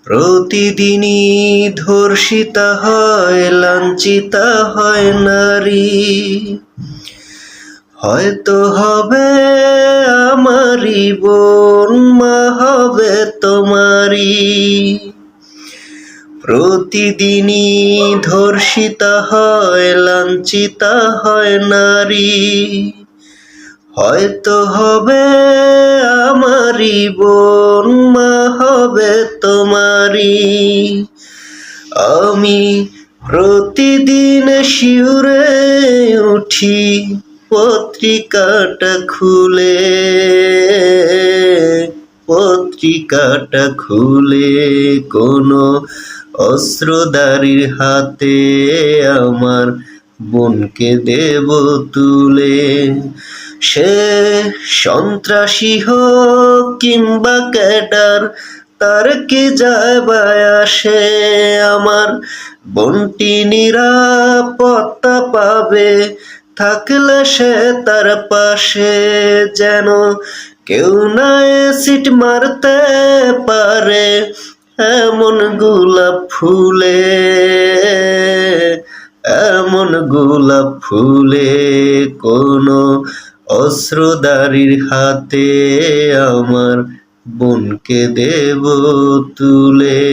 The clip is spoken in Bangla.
প্রতিদিনই ধর্ষিতা হয়, লাঞ্ছিতা হয় নারী। হয়তো হবে আমারই বোন, মা হবে তোমারই। প্রতিদিনই ধর্ষিতা হয়, লাঞ্ছিতা হয় নারী। হয়তো হবে আমারই বোন, মা হবে তোমারই। আমি প্রতিদিন শিউরে উঠি পত্রিকাটা খুলে, পত্রিকাটা খুলে কোনো অস্ত্রধারীর হাতে আমার বোনকে দেব তুলে। সে সন্ত্রাসী হোক কিংবা ক্যাডার, তার কি যায় আসে, আমার বোনটি নিরাপত্তা পাবে থাকলে সে তার পাশে। যেন কেউ না অ্যাসিড মারতে পারে এমন গোলাপ ফুলে, এমন গোলাপ ফুলে কোনো অস্ত্রধারীর হাতে আমার বোনকে দেব তুলে।